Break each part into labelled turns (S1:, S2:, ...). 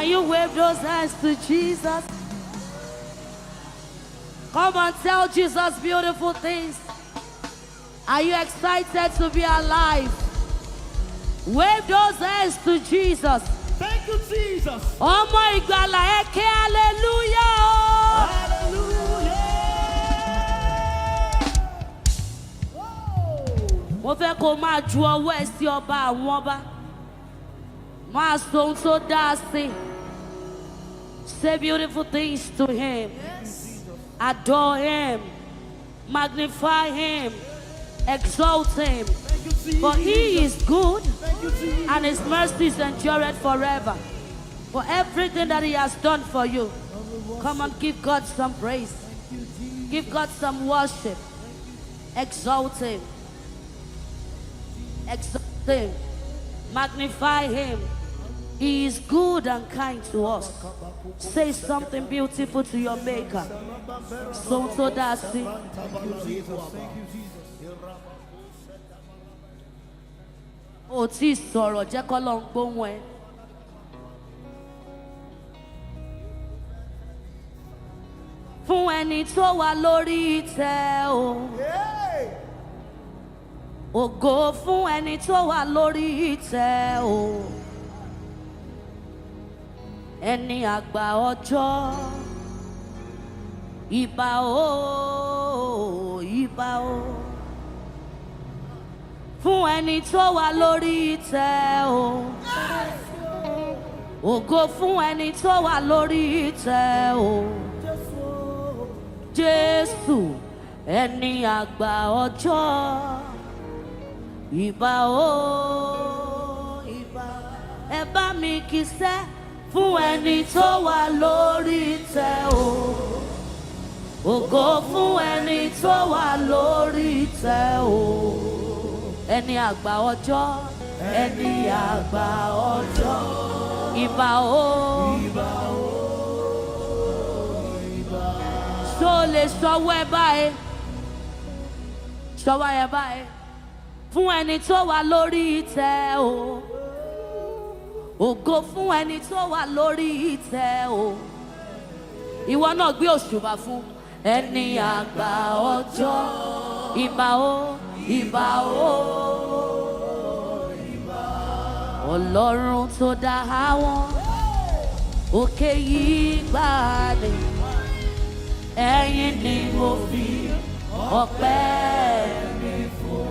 S1: Can you wave those hands to Jesus? Come and tell Jesus beautiful things. Are you excited to be alive? Wave those hands to Jesus.
S2: Thank you, Jesus.
S1: Oh my God, like hallelujah.
S2: Hallelujah.
S1: Mo fẹ́ kó máa ju ọwọ́ ẹ sí ọba àwọn ọba. Máa sọ ohun tó dáa sí. Say beautiful things to him.
S2: Yes.
S1: Adore him. Magnify him. Exalt him.
S2: Thank you, Jesus.
S1: For he is good
S2: Thank you, Jesus.
S1: and his mercies endure forever. For everything that he has done for you. Come and give God some praise. Give God some worship. Exalt him. Exalt him. Magnify him. He is good and kind to us. Say something beautiful to your maker. So that's it.
S2: Thank you, Jesus. Thank you, Jesus.
S1: O tí sọ̀rọ̀ jẹ́ kọ́ lọ ń gbóhùn ẹ. Fún ẹni tó wà lórí ìtẹ́ o.
S2: Hey.
S1: Ògo fún ẹni tó wà lórí ìtẹ́ o. Ẹni àgbà ọjọ́. Ìbà o, ìbà o. Fún ẹni tó wà lórí ìtẹ́ o. Ògo fún ẹni tó wà lórí ìtẹ́ o. Jésù ẹni àgbà ọjọ́. Ìbà o, ìbà. Ẹ bá mi kí sẹ́ fún ẹni tó wà lórí ìtẹ́ o. Ògo fún ẹni tó wà lórí ìtẹ́ o. Ẹni àgbà ọjọ́, ẹni àgbà ọjọ́. Ìbà o, ìbà o, ìbà. Ṣó lè ṣọwọ́ ẹ báyìí? Ṣọwọ́ ẹ báyìí. Fún ẹni tó wà lórí ìtẹ́ o. Ògo fún ẹni tó wà lórí ìtẹ́ o. Ìwọ náà gbé òṣùbà fún ẹni àgbà ọjọ́. Ìbà o, ìbà o, ìbà. Ọlọ́run tó dá àwọn òkè yìí gbàlè. Ẹ̀yin ni mo fi ọpẹ́ mi fún.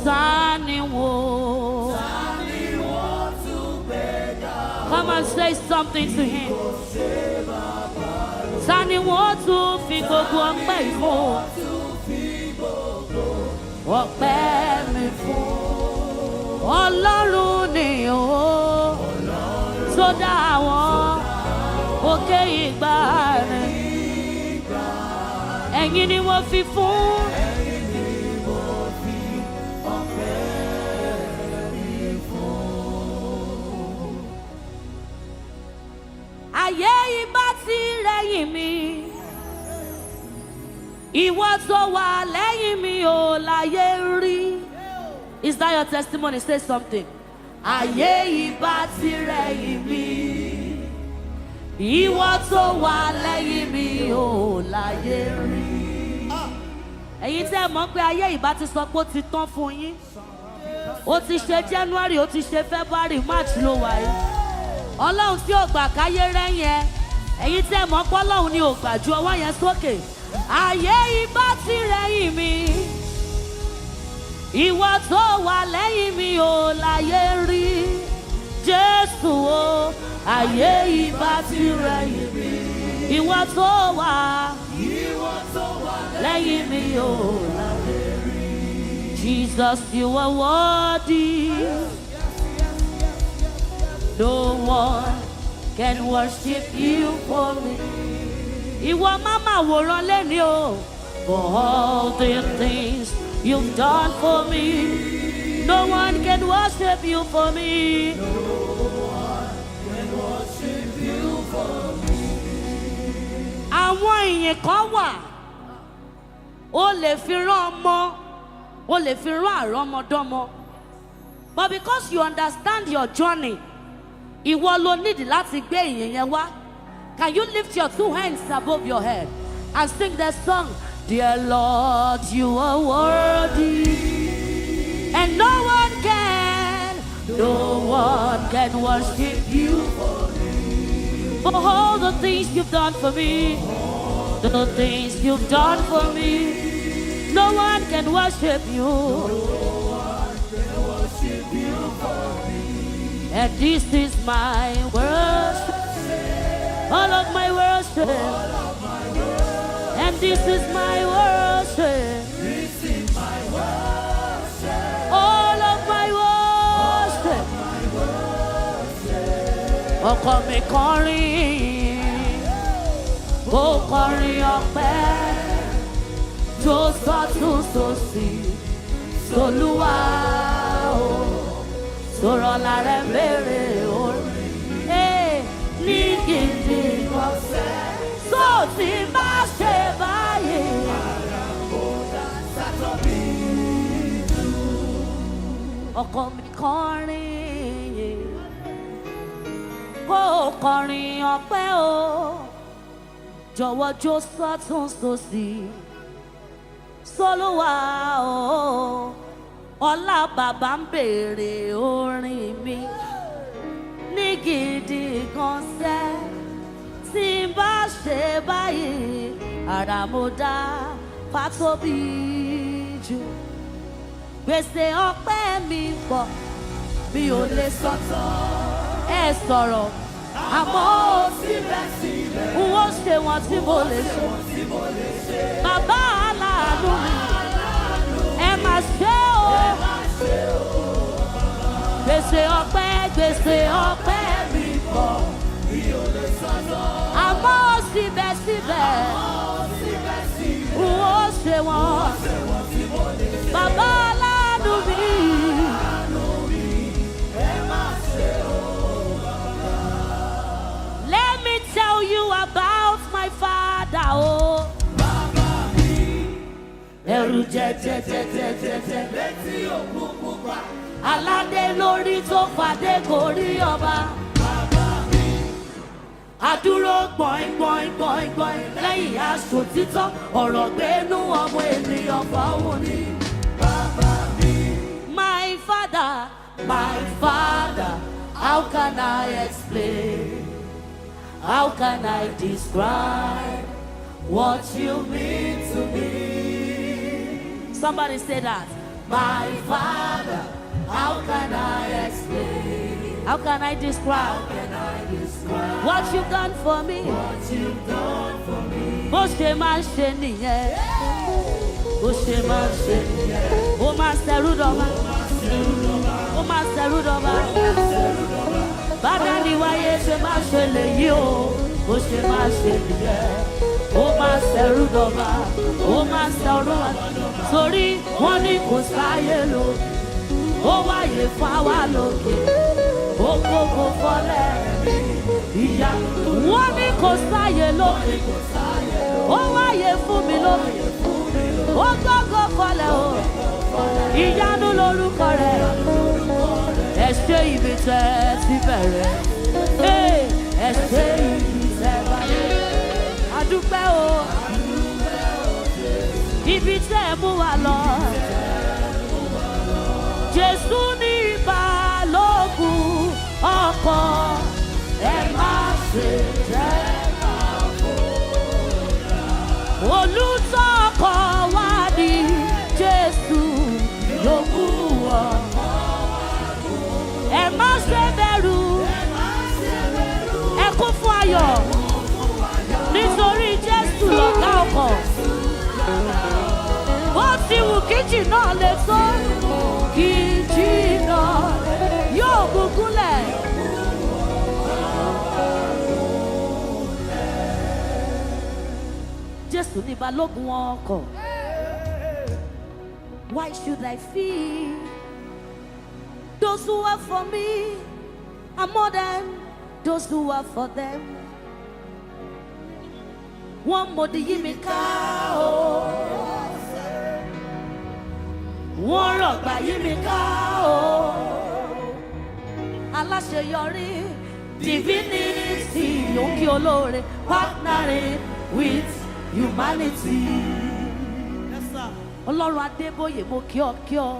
S1: Ta ni wọ́n tún gbéga? Come and say something to him. Ta ni wọ́n tún fi gbogbo ọpẹ́ yìí fún? Ọpẹ́ mi fún. Ọlọ́run ni o tó dá àwọn òkè ìgbàanì. Ẹ̀yin ni mo fi fún. Ayé ibà ti rẹ̀yìn mi. Ìwọ tó wà lẹ́yìn mi ò láyé rí. Is that your testimony? Say something. Ayé ibà ti rẹ̀yìn mi. Ìwọ tó wà lẹ́yìn mi ò láyé rí. Ẹ̀yin tẹ́ mọ̀ pé ayé ìbá ti sọ pé ó ti tán fún yín. Ó ti ṣe January, ó ti ṣe February, March ló wà yìí. Ọlọ́run tí ò gbà káyé rẹ́yìn ẹ. Ẹ̀yin tẹ́ mọ̀ pé Ọlọ́run ni ò gbà ju ọwọ́ yẹn sókè. Ayé ibà ti rẹ̀yìn mi. Ìwọ tó wà lẹ́yìn mi ò láyé rí. Jésù o, ayé ibà ti rẹ̀yìn mi. Ìwọ tó wà lẹ́yìn mi ò láyé rí. Jesus, you are worthy. No one can worship you for me. Ìwọ máma wòran lẹ́ni o. For all the things you've done for me. No one can worship you for me. No one can worship you for me. Àwọn ìyẹn kan wà. O lè fi rán ọmọ. O lè fi rán àrọ́mọdọ́mọ. But because you understand your journey, Ìwọ ló nídìí láti gbé ìyìn yẹn wá. Can you lift your two hands above your head and sing that song? Dear Lord, you are worthy, and no one can worship you for all the things you've done for me, the things you've done for me. No one can worship you. And this is my worship, all of my worship. And this is my worship.
S2: This is my worship.
S1: All of my worship. Ọkọ mi kọrin, ó kọrin ọpẹ́, tó sọ́tún sósì, s'Olúwa o, sọ̀rọ̀ lára béèrè orin, ní gidi ọ̀sẹ̀, tó ti bá ṣe báyìí. Ọkọ mi kọrin, ó kọrin ọpẹ́ o, jọ̀wọ́ jó sọ́tún sósì, s'Olúwa o, ọlá bàbá ń béèrè orin mi, ní gidi gan sẹ́, tí n bá ṣe báyìí, àrà mo dá fátóbi jù. Gbèsè ọpẹ́ mi pọ̀, mi ò lè sọ tán. Ẹ sọ̀rọ̀, àmọ́ síbẹ̀síbẹ̀, n ó ṣe wọn tí mo lè ṣe. Bàbá aláàánú mi, ẹ máa ṣe o. Gbèsè ọpẹ́ mi pọ̀, mi ò lè sọ tán. Àmọ́ síbẹ̀síbẹ̀, n ó ṣe wọn. Bàbá aláàánú mi, let me tell you about my father, oh. Ẹ̀rù jẹjẹjẹjẹjẹ létí òkun pupa, aládé lórí tó fàdé gorí ọba. Adúró gbọ̀n lẹ́yìn aṣọ títọ́, ọ̀rọ̀ gbénú ọmọ ènìyàn fọ́wọ́ ni. My father, how can I explain? How can I describe what you mean to me? Somebody say that. My father, how can I explain? How can I describe? What you've done for me? Bó ṣe máa ń ṣe nìyẹn. Bó ṣe máa ń ṣe nìyẹn. Ó máa ṣẹrú dọ̀ba. Ó máa ṣẹrú dọ̀ba. Bàdá ni wáyé ṣe máa ṣe lèyí o. Bó ṣe máa ṣe nìyẹn. Ó máa ṣẹrú dọ̀ba. Ó máa ṣẹrú dọ̀ba. Torí wọ́n ní kò sáyé lò. Ó wáyé fáwa lókè. Ó gbogbo fọlẹ́ ìyá. Wọ́n ní kò sáyé lókè. Ó wáyé fún mi lókè. Ó gbogbo fọlẹ́ o. Ìyanu lórúkọ rẹ̀. Ẹ ṣé ibi tẹ́ ti bẹ̀rẹ̀. Ẹ ṣé ibi tẹ́ báyé. Adúpẹ́ o. Ibi tẹ́ mú wa lọ. Jésù ní balógun ọkọ̀, ẹ má ṣe jẹ́ ká fòyà. Olùtọ́kọ̀ wá ní Jésù yòókù ọkọ̀. Ẹ má ṣe bẹ̀rù, ẹ kún fún ayọ̀, nítorí Jésù lọ̀gá ọkọ̀. Bó ti wù kí jìnnà lè tó, kí jìnnà yóò gúngúnlẹ̀. Jésù ní balógun ọkọ̀. Why should I fear? Those who are for me are more than those who are for them. Wọ́n mọ̀dí yí mi ká o. Wọ́n rọ̀gbà yí mi ká o. Aláṣeyọrí divinity, òkè olóore, partnering with humanity. Ọlọ́run Adébóyè, mo kí ọ kí ọ.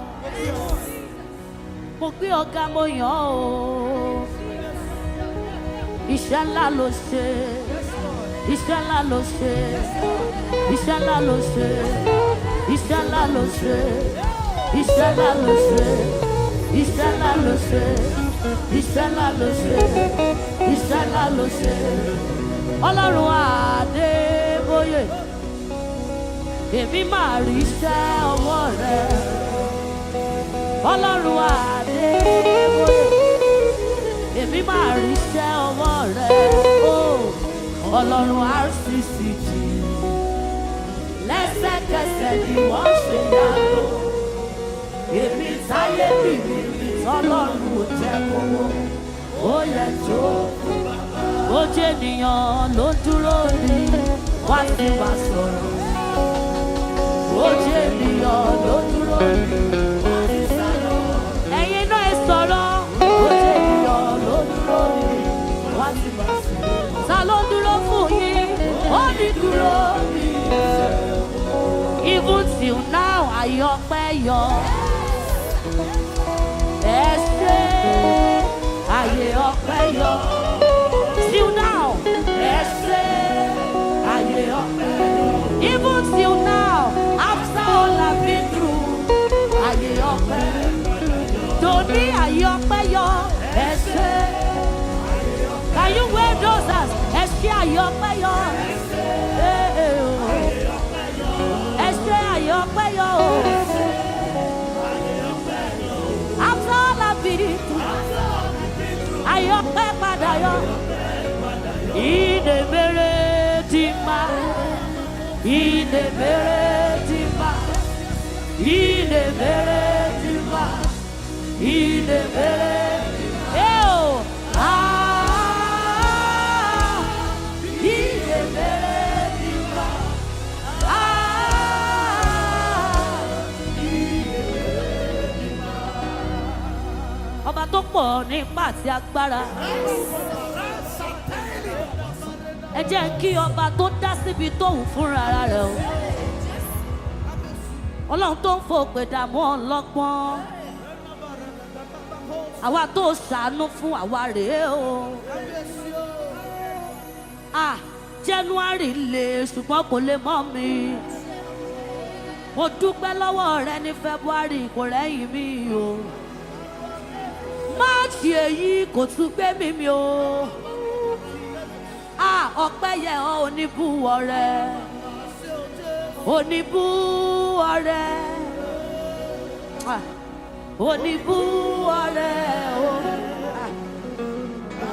S1: Mo gbé ọ̀gá mo yàn ọ́ o. Iṣẹ́ ńlá ló ṣe. Iṣẹ́ ńlá ló ṣe. Iṣẹ́ ńlá ló ṣe. Iṣẹ́ ńlá ló ṣe. Iṣẹ́ ńlá ló ṣe. Iṣẹ́ ńlá ló ṣe. Iṣẹ́ ńlá ló ṣe. Iṣẹ́ ńlá ló ṣe. Ọlọ́run Adébóyè, èmi máa rí iṣẹ́ ọwọ́ rẹ. Ọlọ́run Adébóyè, èmi máa rí iṣẹ́ ọwọ́ rẹ. Ọlọ́run RCCG, lẹ́sẹ̀kẹsẹ̀ ni wọ́n ṣe yàgò. Èmi táyé bìbìbì tọ́lọ́run ò jẹ́ kówó, ó yẹ tó. Ó jẹ́ ènìyàn ló dúró ní wá sí wa sọ̀rọ̀. Ó jẹ́ ènìyàn ló dúró ní wá sí sálọ. Ẹ̀yin náà ẹ sọ̀rọ̀. Ó jẹ́ ènìyàn ló dúró ní wá sí wa sọ̀rọ̀. Ta ló dúró fún yín? Ó ní dúró ní. Even till now, àyọpẹ́ yọ. Ẹ ṣé àyè ọpẹ́ yọ. Till now, ẹ ṣé àyè ọpẹ́ yọ. Even till now, after all I've been through, àyè ọpẹ́ yọ. Tòní àyè ọpẹ́ yọ. Ẹ ṣé. Can you wear those hands? Ẹ ṣé àyè ọpẹ́ yọ. Ẹ ṣé àyè ọpẹ́ yọ. After all I've been through, àyè ọpẹ́ padà yọ. Ìdèmèrè ti ma, ìdèmèrè ti ma, ìdèmèrè ti ma, ìdèmèrè ti ma. Ìdèmèrè ti ma, ìdèmèrè ti ma. Ọba tó pọ̀ nípa àti agbára. Ẹ jẹ́ kí ọba tó dá síbi tóun fúnra rẹ̀ o. Ọlọ́run tó ń fòpè dààmú ọlọ́gbọ́n. Àwa tó ṣàánú fún àwa rèé o. January le ṣùgbọ́n kò lè mọ́ mi. Mo dúpẹ́ lọ́wọ́ rẹ ní February kò rẹ́yìn mi o. March èyí kò tún gbé mi o. Ọpẹ́ yẹ ọ́ oníbùwọ̀ rẹ. Oníbùwọ̀ rẹ. Oníbùwọ̀ rẹ o.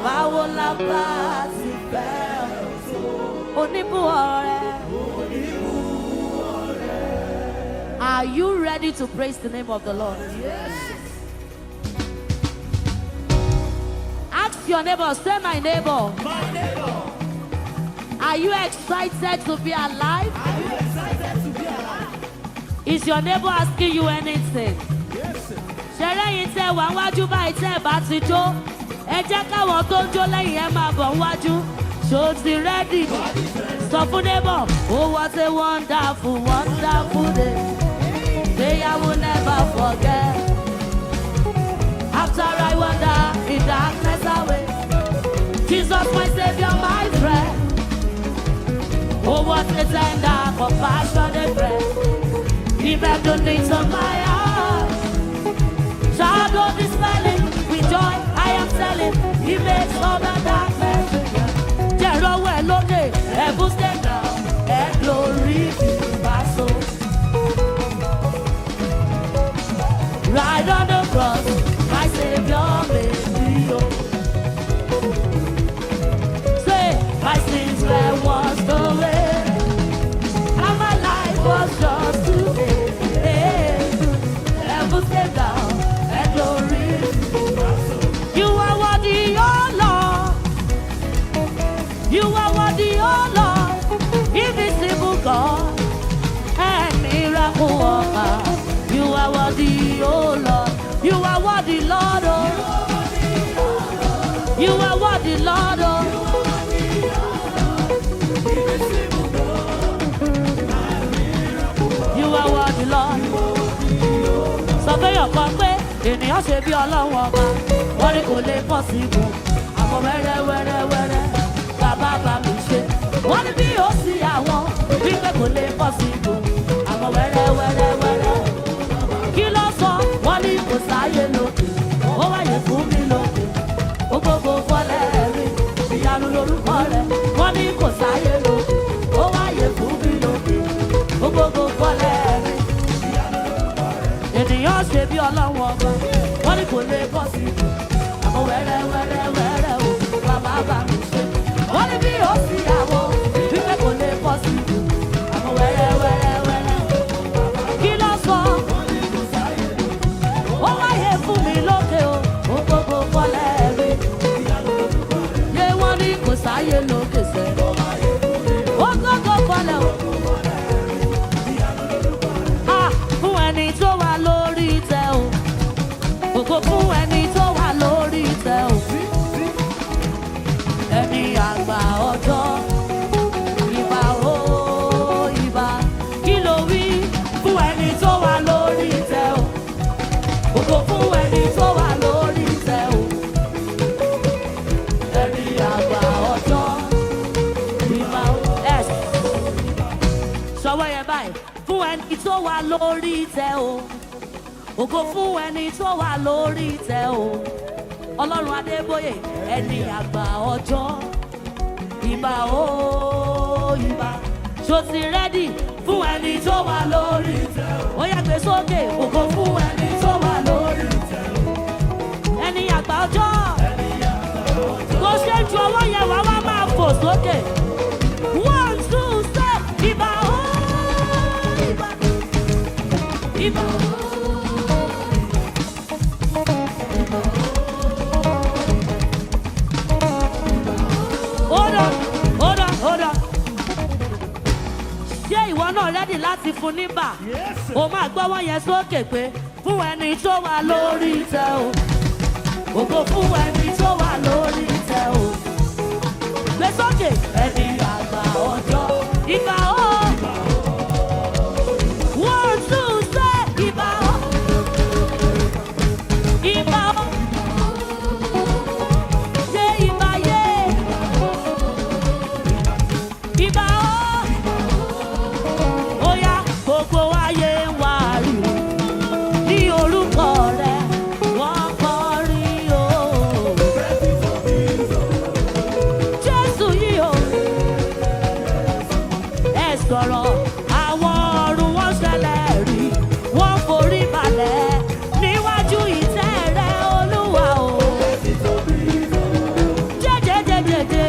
S1: Báwo la bá ti fẹ́ o? Oníbùwọ̀ rẹ. Are you ready to praise the name of the Lord? Yes. Ask your neighbor, say my neighbor.
S2: My neighbor.
S1: Are you excited to be alive?
S2: Are you excited to be alive?
S1: Is your neighbor asking you anything?
S2: Yes, sir.
S1: Ṣẹ̀rẹ́ yìí tẹ́ wà wájú báyìí tẹ́ bá ti jó. Ẹ jẹ́ káwọn tó ń jó lẹ́yìn ẹ máa bọ̀ wájú. Ṣó ti rẹ́dì? Sọ fún neighbor. Oh, what a wonderful, wonderful day. Day I will never forget. After I wander in darkness away, Jesus my Savior, my friend. Oh, what a tender, compassionate friend. He met the needs of my heart. Shadow dispelling, with joy I am telling. He makes all the darkness again. Jero well okay, heaven stand down, and glory be my soul. Right on the cross, my Savior made me whole. Say, my sins were washed away, and my life was just today. Heaven came down, and glory be my soul. You are worthy, oh Lord. You are worthy, oh Lord. Invisible God and miracle worker. You are worthy, oh Lord. Lord, oh. You are worthy, Lord. Sọ fẹ́ yọ̀kan pé ènìyàn ṣe bí Ọlọ́run ọba, wọ́n ní kò lè possible. Àmọ́ wẹ́rẹ́ bàbá bá mi ṣe. Wọ́n ní bí ó sì àwọn wípé kò lè possible. Àmọ́ wẹ́rẹ́. Kí ló sọ? Wọ́n ní kò sáyé lókè, ó wáyé fún mi lókè. Ó gbogbo fọ́lẹ́ rí, ìyanu lorúkọ rẹ̀. Wọ́n ní kò sáyé lókè, ó wáyé fún mi lókè. Ó gbogbo fọ́lẹ́ rí, ìyanu lorúkọ rẹ̀. Ènìyàn ṣe bí Ọlọ́run ọba, wọ́n ní kò lè possible. Àmọ́ wẹ́rẹ́ o, bàbá bá mi ṣe. Wọ́n ní bí ó sì àwọn wípé kò lè possible. Àmọ́ wẹ́rẹ́. Kí ló sọ? Ó wáyé fún mi lókè o, ó gbogbo fọ́lẹ́ rí. Yé wọ́n ní kò sáyé lókè sẹ́. Ó gbogbo fọ́lẹ́ o. Fún ẹni tó wà lórí ìtẹ́ o. Ògo fún ẹni tó wà lórí ìtẹ́ o. Ẹni àgbà ọjọ́. Ìbà o, ìbà. Kí ló wí? Fún ẹni tó wà lórí ìtẹ́ o. Ògo fún ẹni tó wà lórí ìtẹ́ o. Ẹni àgbà ọjọ́. Ìbà o. Sọ̀wọ́ yẹn báyìí. Fún ẹni tó wà lórí ìtẹ́ o. Ògo fún ẹni tó wà lórí ìtẹ́ o. Ọlọ́run Adeboye, ẹni àgbà ọjọ́. Ìbà o, ìbà. Ṣó ti rẹ́dì fún ẹni tó wà lórí ìtẹ́ o. Ó yá gbé sókè. Ògo fún ẹni tó wà lórí ìtẹ́ o. Ẹni àgbà ọjọ́. Kò ṣe ju ọwọ́ yẹn wá máa fò sókè. 1, 2, 3, ìbà o, ìbà. Ìbà o. Hold on. Ṣé ìwọ náà rẹ́dì láti fún níbà? O máa gbọ́wọ́ yẹn sókè pé fún ẹni tó wà lórí ìtẹ́ o. Ògo fún ẹni tó wà lórí ìtẹ́ o. Gbé sókè. Ẹni àgbà ọjọ́. Ìbà o. 1, 2, 3, ìbà o. Ìbà o. Ìbà o. Ó yá gbogbo ayé wá rí ní orúkọ rẹ̀ wọ́n kọrin o. Jésù yìí o. Ẹ sọ̀rọ̀ àwọn ọ̀run wọ́n ṣẹlẹ̀ rí wọ́n forí balẹ̀ níwájú ìtẹ́ rẹ̀ Olúwa o. Jẹ́jẹ́jẹ́jẹ́jẹ́.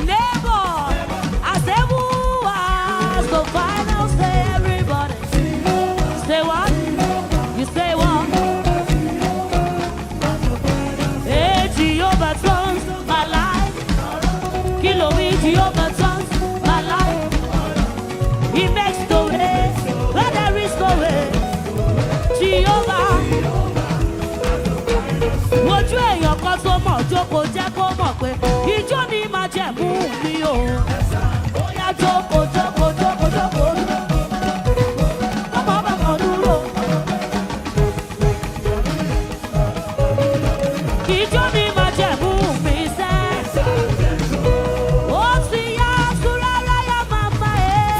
S1: Never pé ijó ni máa jẹ̀mú mi o. Ó yá jókòó jókòó jókòó jókòó. Ọmọ bàbá dúró. Ijó ni máa jẹ̀mú mi sẹ́. Ó sì yá súrárá yá màmá ẹ̀.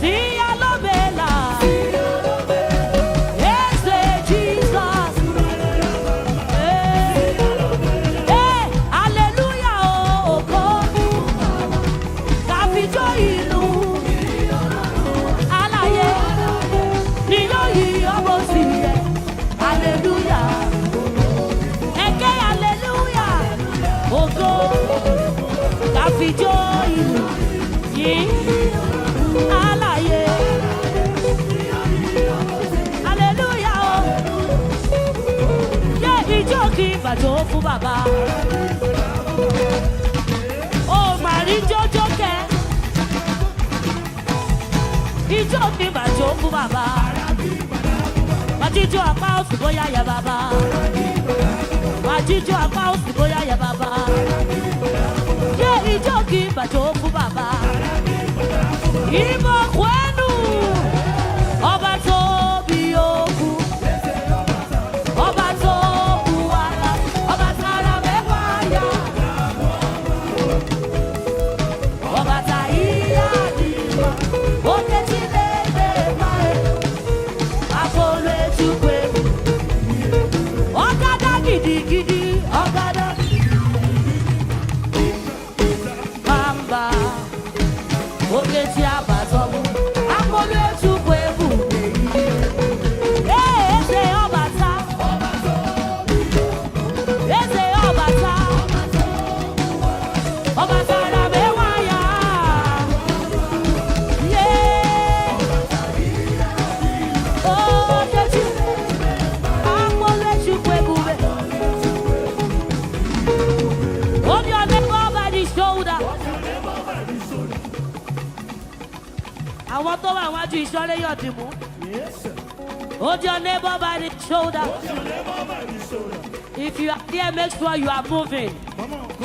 S1: Sí yá lóbèlà. Eze Jesus. Hallelujah ògo. Káfíjó ìlú. Alààyè ni yóò yí ọmọ sí ẹ. Hallelujah. Ẹ̀kẹ́ hallelujah. Ògo. Káfíjó ìlú. Yìí. Alààyè. Hallelujah o. Yé ijó kí bàjọ́ fún bàbá. Ó máa rí jójó kẹ́. Ijó kí bàjọ́ fún bàbá. Májíjó apá òsì bóyá yẹ bàbá. Májíjó apá òsì bóyá yẹ bàbá. Yé ijó kí bàjọ́ fún bàbá. Ìmọ̀ kwẹ́nu. Ọba tó bí okú. Ọba tó bu wàrà. Ọba tààrà mẹ́fà yá. Ọba tà yíyá nìyọ. Oke tí lè lè máa ẹ̀. Àpòlò ètùpé. Ọ̀gádá gidigidi. Ọ̀gádá. Bàmbà. Oke tí a bà sọ́mu. Àpòlò ètùpé bù èyí. Eze ọbàtà. Eze ọbàtà. Ọbàtà rà mẹ́wàá yá. Yé. Oke tí àpòlò ètùpé bù bẹ̀. Hold your neighbor by the shoulder. Àwọn tó wà wájú ìṣọ́lé yọ̀ dì mú. Hold your neighbor by the shoulder. If you are there, make sure you are moving.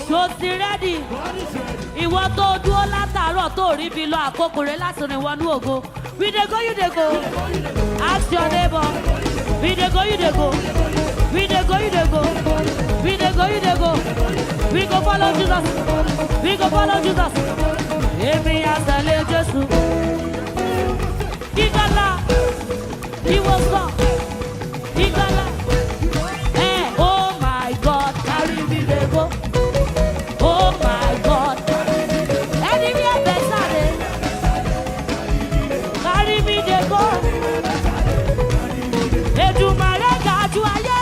S1: So ti ready. Ìwọ tó dúró látàárọ̀ tó rí bí lọ àkókò rẹ̀ láti rìn wọnú ògo. We dey go, you dey go. Ask your neighbor. We dey go, you dey go. We dey go, you dey go. We dey go, you dey go. We go follow Jesus. We go follow Jesus. Èmi àtẹ̀lé Jésù. Ìgbàlà. Ìwòsàn. Ìgbàlà. Oh my God, carry me dey go. Oh my God. Anywhere better dey. Carry me dey go. Èdùmàrè ga jù ayé.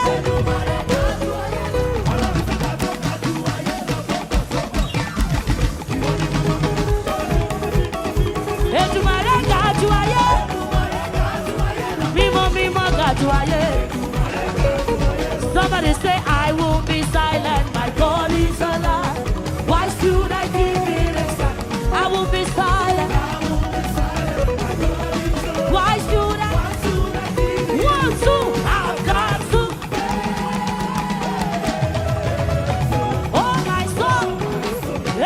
S1: Èdùmàrè ga jù ayé. Mímọ́ mímọ́ ga jù ayé. Somebody say, I won't be silent. My God is alive. Why should I keep it inside? I won't be silent. Why should I? Want to? I've got to. Oh my soul.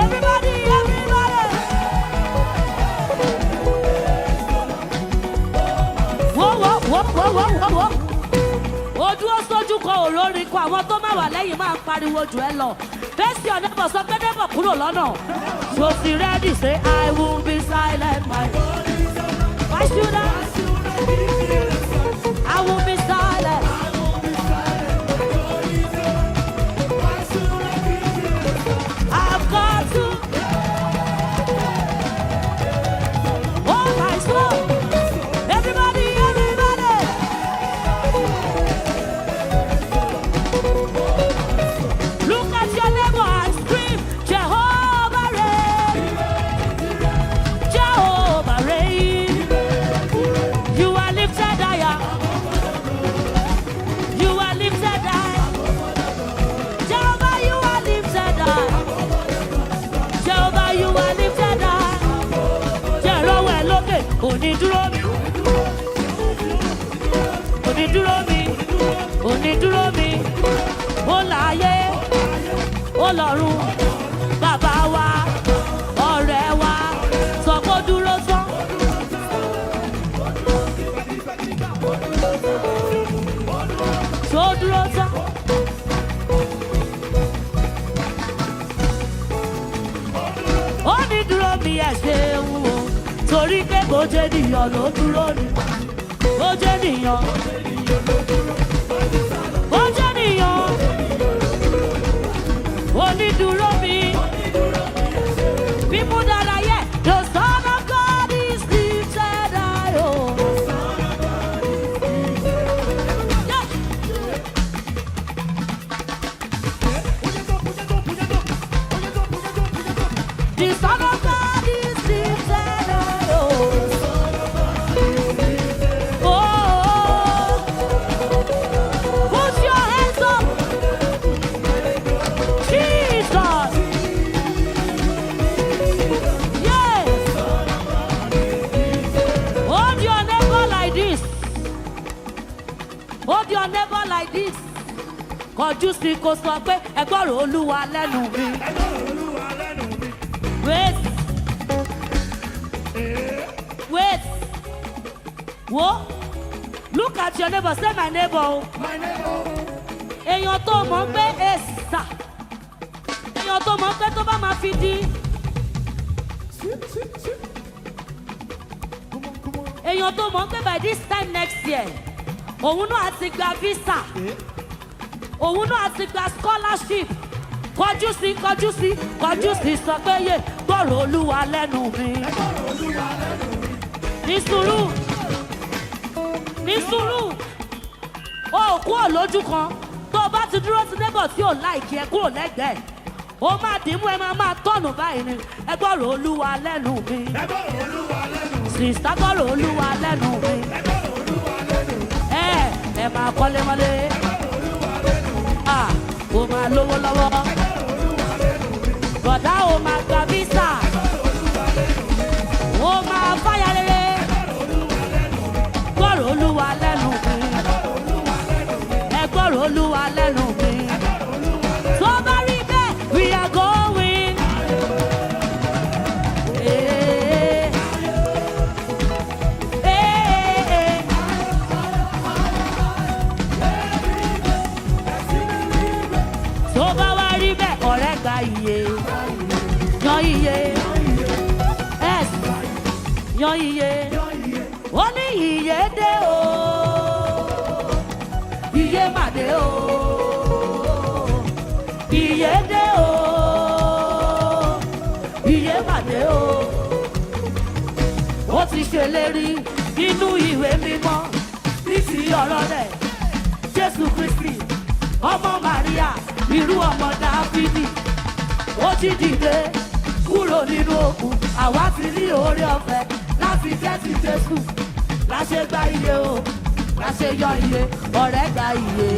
S1: Everybody, everybody. Whoa, whoa, whoa, whoa, whoa, whoa. Ojú ó sójú kan olórin kan àwọn tó máa wà lẹ́yìn máa ń pariwo jù ẹ lọ. Fẹ́sì ọ̀nẹ́bọ̀ sọ pé nẹ́bọ̀ kúrò lọ́nà. So ti ready say I will be silent my. Why should I? I will be silent. I've got to. Oh my soul. Everybody, everybody. Look at your neighbor and scream, Jehovah reign. Jehovah reign. You are lifted higher. You are lifted high. Jehovah, you are lifted high. Jehovah, you are lifted high. Jehovah, lókè, onídúró mi. Onídúró mi. Onídúró mi. Ó láyé. dúró tán. Ó ní dúró mi ẹ̀ ṣeun o, torí pé bó jẹ́ nìyàn ló dúró ni. Bó jẹ́ nìyàn. Bó jẹ́ nìyàn. Ó ní dúró mi. Bí mú dára yẹ, the son of God is lifted high o. The son of God is lifted high o. Oh, put your hands up. Jesus. Yeah. Hold your neighbor like this. Hold your neighbor like this. Kọjú sí kó sọ pé ẹ gbọ́rọ̀ Olúwa lẹ́nu mi. Wait. Wait. Wo? Look at your neighbor. Say my neighbor.
S2: My neighbor.
S1: Èèyàn tó mọ̀ pé èsà. Èèyàn tó mọ̀ pé tó bá máa fi di. Èèyàn tó mọ̀ pé by this time next year, òun náà ti gba visa. Òun náà ti gba scholarship. Kọjú sí, kọjú sí, kọjú sí sọ pé yé gbọ́rọ̀ Olúwa lẹ́nu mi. Ní sùúrù. Ní sùúrù. O kúrò lójú kan. Tó o bá ti dúró sí neighbor tí ò láìkí ẹ kúrò lẹ́gbẹ̀ẹ́. Ó máa dìímú ẹ máa tọ̀nù báyìí ni. Ẹ gbọ́rọ̀ Olúwa lẹ́nu mi. Sìsá gbọ́rọ̀ Olúwa lẹ́nu mi. Ẹ máa kọ́lé mọ́lé. Ó máa lówó lọ́wọ́. Bọ̀dá ó máa gba visa. Ó máa fáyà rere. Gbọ́rọ̀ Olúwa lẹ́nu mi. Ẹ gbọ́rọ̀ Olúwa lẹ́nu mi. Tó bá rí bẹ́ẹ̀, we are going. Tó bá wá rí bẹ́ẹ̀, ọ̀rẹ́ gba iye. Yan iye. Yes. Yan iye. Ó ní iye dé o. Iye mà dé o. Iye dé o. Iye mà dé o. Ó ti ṣèlérí nínú ìwé mímọ́ ní ti ọ̀rọ̀ rẹ̀. Jésù Kristi, ọmọ Màríà, irú ọmọ Dáfídì. Ó ti dìde kúrò nínú òkun. Àwa ti ní oore ọ̀fẹ́ láti jẹ́ ti Jésù. Láṣẹ gba iye o, láṣẹ yọ iye, ọ̀rẹ́ gba iye.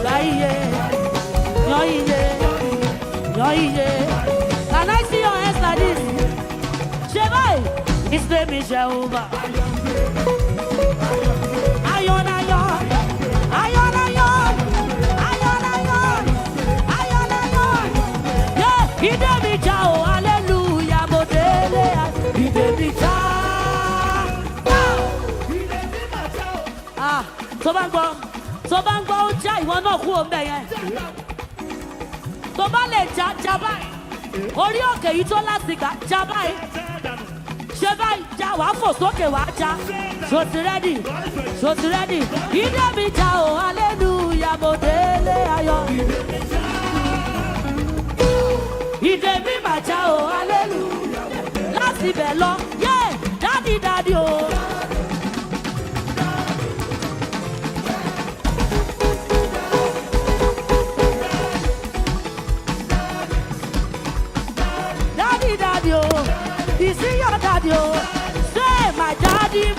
S1: Gba iye, yọ iye, yọ iye. Can I see your hands like this? Ṣé báyìí? His name is Jehovah. Ayon, ayon, ayon, ayon, ayon, ayon, ayon, ayon. Yeah, ìdè mi já o, hallelujah, mo délé. Ìdè mi já. Tó bá ń gbọ́ ó já ìwọ náà kú òǹbẹ̀ yẹn. Tó bá lè já báyìí. Orí òkè yìí tó láti gbà já báyìí. Ṣé báyìí já wàá fò sókè wàá já. Ṣó ti rẹ́dì? Ṣó ti rẹ́dì? Ìdè mi já o, hallelujah, mo délé ayọ̀. Ìdè mi mà já o, hallelujah. Láti bẹ̀ lọ, yé, dádì o. Daddy, oh, is he your daddy, oh? Say, my daddy,